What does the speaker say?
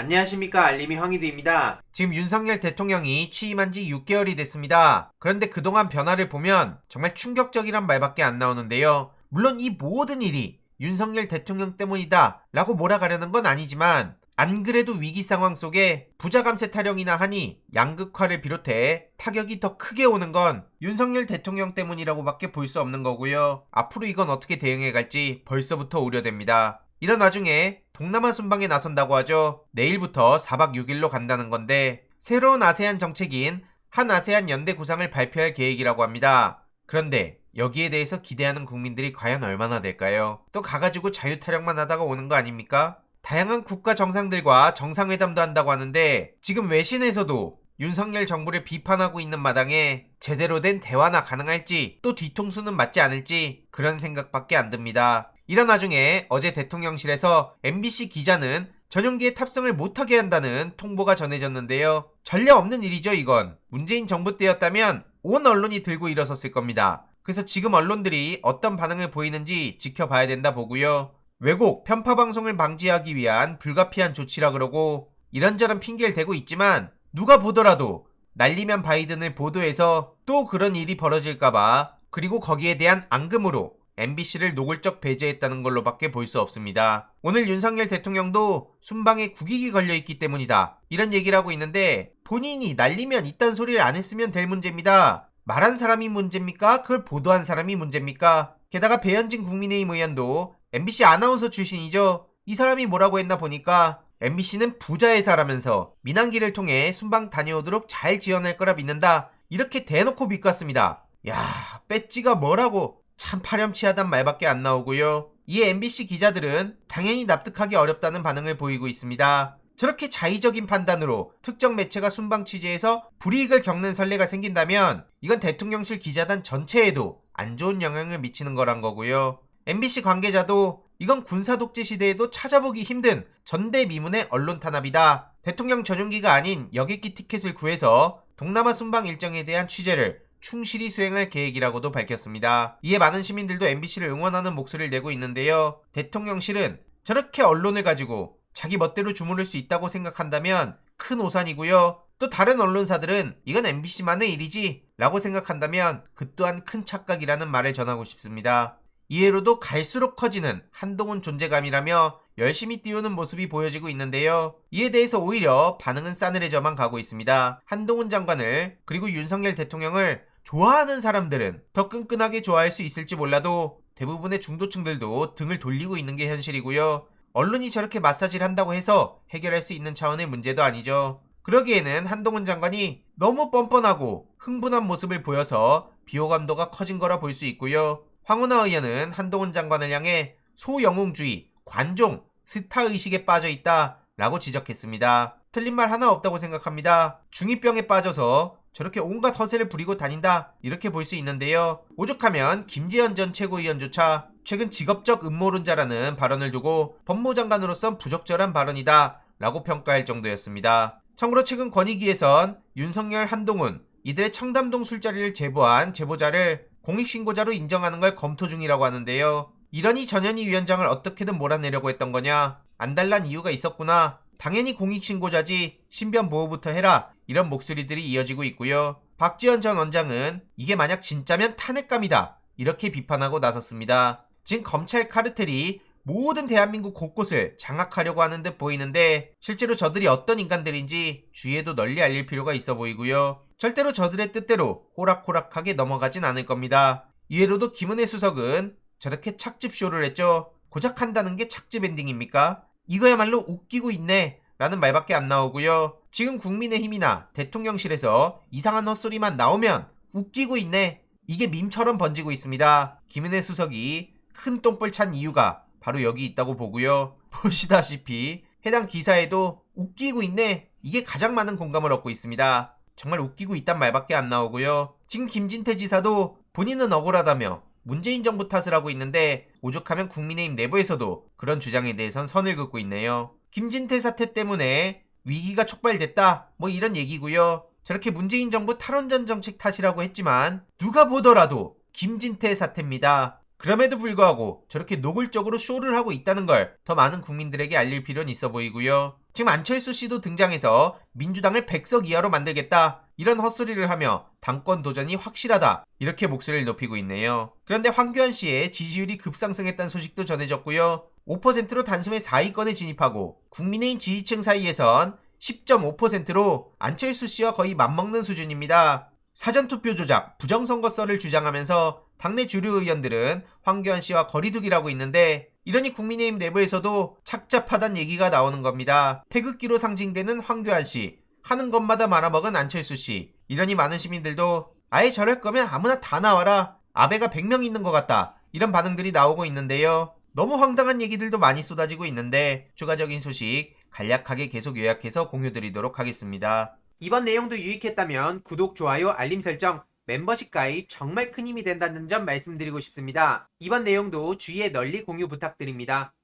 안녕하십니까, 알림이 황희두입니다. 지금 윤석열 대통령이 취임한 지 6개월이 됐습니다. 그런데 그동안 변화를 보면 정말 충격적이란 말밖에 안 나오는데요. 물론 이 모든 일이 윤석열 대통령 때문이다 라고 몰아가려는 건 아니지만, 안 그래도 위기 상황 속에 부자 감세 타령이나 하니 양극화를 비롯해 타격이 더 크게 오는 건 윤석열 대통령 때문이라고 밖에 볼 수 없는 거고요. 앞으로 이건 어떻게 대응해 갈지 벌써부터 우려됩니다. 이런 와중에 동남아 순방에 나선다고 하죠. 내일부터 4박 6일로 간다는 건데, 새로운 아세안 정책인 한 아세안 연대 구상을 발표할 계획이라고 합니다. 그런데 여기에 대해서 기대하는 국민들이 과연 얼마나 될까요? 또 가가지고 자유타령만 하다가 오는 거 아닙니까? 다양한 국가 정상들과 정상회담도 한다고 하는데, 지금 외신에서도 윤석열 정부를 비판하고 있는 마당에 제대로 된 대화나 가능할지, 또 뒤통수는 맞지 않을지 그런 생각밖에 안 듭니다. 이런 와중에 어제 대통령실에서 MBC 기자는 전용기에 탑승을 못하게 한다는 통보가 전해졌는데요. 전례 없는 일이죠, 이건. 문재인 정부 때였다면 온 언론이 들고 일어섰을 겁니다. 그래서 지금 언론들이 어떤 반응을 보이는지 지켜봐야 된다 보고요. 왜곡, 편파 방송을 방지하기 위한 불가피한 조치라 그러고 이런저런 핑계를 대고 있지만, 누가 보더라도 날리면 바이든을 보도해서 또 그런 일이 벌어질까봐, 그리고 거기에 대한 앙금으로 MBC를 노골적 배제했다는 걸로밖에 볼 수 없습니다. 오늘 윤석열 대통령도 순방에 국익이 걸려있기 때문이다, 이런 얘기를 하고 있는데, 본인이 날리면 이딴 소리를 안 했으면 될 문제입니다. 말한 사람이 문제입니까? 그걸 보도한 사람이 문제입니까? 게다가 배현진 국민의힘 의원도 MBC 아나운서 출신이죠. 이 사람이 뭐라고 했나 보니까 MBC는 부자 회사라면서 민항기를 통해 순방 다녀오도록 잘 지원할 거라 믿는다, 이렇게 대놓고 비꼬았습니다. 야, 배지가 뭐라고, 참 파렴치하단 말밖에 안 나오고요. 이에 MBC 기자들은 당연히 납득하기 어렵다는 반응을 보이고 있습니다. 저렇게 자의적인 판단으로 특정 매체가 순방 취재에서 불이익을 겪는 선례가 생긴다면 이건 대통령실 기자단 전체에도 안 좋은 영향을 미치는 거란 거고요. MBC 관계자도 이건 군사독재 시대에도 찾아보기 힘든 전대미문의 언론 탄압이다, 대통령 전용기가 아닌 여객기 티켓을 구해서 동남아 순방 일정에 대한 취재를 충실히 수행할 계획이라고도 밝혔습니다. 이에 많은 시민들도 MBC를 응원하는 목소리를 내고 있는데요. 대통령실은 저렇게 언론을 가지고 자기 멋대로 주무를 수 있다고 생각한다면 큰 오산이고요. 또 다른 언론사들은 이건 MBC만의 일이지 라고 생각한다면 그 또한 큰 착각이라는 말을 전하고 싶습니다. 이해로도 갈수록 커지는 한동훈 존재감이라며 열심히 띄우는 모습이 보여지고 있는데요. 이에 대해서 오히려 반응은 싸늘해져만 가고 있습니다. 한동훈 장관을, 그리고 윤석열 대통령을 좋아하는 사람들은 더 끈끈하게 좋아할 수 있을지 몰라도 대부분의 중도층들도 등을 돌리고 있는 게 현실이고요. 언론이 저렇게 마사지를 한다고 해서 해결할 수 있는 차원의 문제도 아니죠. 그러기에는 한동훈 장관이 너무 뻔뻔하고 흥분한 모습을 보여서 비호감도가 커진 거라 볼 수 있고요. 황운하 의원은 한동훈 장관을 향해 소영웅주의, 관종, 스타의식에 빠져있다 라고 지적했습니다. 틀린 말 하나 없다고 생각합니다. 중2병에 빠져서 저렇게 온갖 허세를 부리고 다닌다, 이렇게 볼 수 있는데요. 오죽하면 김재현 전 최고위원조차 최근 직업적 음모론자라는 발언을 두고 법무장관으로선 부적절한 발언이다 라고 평가할 정도였습니다. 참고로 최근 권익위에선 윤석열, 한동훈 이들의 청담동 술자리를 제보한 제보자를 공익신고자로 인정하는 걸 검토 중이라고 하는데요. 이러니 전현희 위원장을 어떻게든 몰아내려고 했던 거냐, 안달난 이유가 있었구나, 당연히 공익신고자지 신변보호부터 해라, 이런 목소리들이 이어지고 있고요. 박지원 전 원장은 이게 만약 진짜면 탄핵감이다, 이렇게 비판하고 나섰습니다. 지금 검찰 카르텔이 모든 대한민국 곳곳을 장악하려고 하는 듯 보이는데, 실제로 저들이 어떤 인간들인지 주위에도 널리 알릴 필요가 있어 보이고요. 절대로 저들의 뜻대로 호락호락하게 넘어가진 않을 겁니다. 이외로도 김은혜 수석은 저렇게 착즙쇼를 했죠. 고작 한다는 게 착즙 엔딩입니까? 이거야말로 웃기고 있네 라는 말밖에 안 나오고요. 지금 국민의힘이나 대통령실에서 이상한 헛소리만 나오면 웃기고 있네, 이게 밈처럼 번지고 있습니다. 김은혜 수석이 큰 똥볼 찬 이유가 바로 여기 있다고 보고요. 보시다시피 해당 기사에도 웃기고 있네, 이게 가장 많은 공감을 얻고 있습니다. 정말 웃기고 있단 말밖에 안 나오고요. 지금 김진태 지사도 본인은 억울하다며 문재인 정부 탓을 하고 있는데, 오죽하면 국민의힘 내부에서도 그런 주장에 대해선 선을 긋고 있네요. 김진태 사태 때문에 위기가 촉발됐다, 뭐 이런 얘기고요. 저렇게 문재인 정부 탈원전 정책 탓이라고 했지만 누가 보더라도 김진태 사태입니다. 그럼에도 불구하고 저렇게 노골적으로 쇼를 하고 있다는 걸 더 많은 국민들에게 알릴 필요는 있어 보이고요. 지금 안철수 씨도 등장해서 민주당을 100석 이하로 만들겠다, 이런 헛소리를 하며 당권 도전이 확실하다, 이렇게 목소리를 높이고 있네요. 그런데 황교안 씨의 지지율이 급상승했다는 소식도 전해졌고요. 5%로 단숨에 4위권에 진입하고 국민의힘 지지층 사이에선 10.5%로 안철수 씨와 거의 맞먹는 수준입니다. 사전투표 조작, 부정선거설을 주장하면서 당내 주류 의원들은 황교안 씨와 거리두기라고 있는데, 이러니 국민의힘 내부에서도 착잡하단 얘기가 나오는 겁니다. 태극기로 상징되는 황교안 씨, 하는 것마다 말아먹은 안철수 씨, 이러니 많은 시민들도 아예 저럴 거면 아무나 다 나와라, 아베가 100명 있는 것 같다, 이런 반응들이 나오고 있는데요. 너무 황당한 얘기들도 많이 쏟아지고 있는데 추가적인 소식 간략하게 계속 요약해서 공유드리도록 하겠습니다. 이번 내용도 유익했다면 구독, 좋아요, 알림 설정, 멤버십 가입 정말 큰 힘이 된다는 점 말씀드리고 싶습니다. 이번 내용도 주위에 널리 공유 부탁드립니다.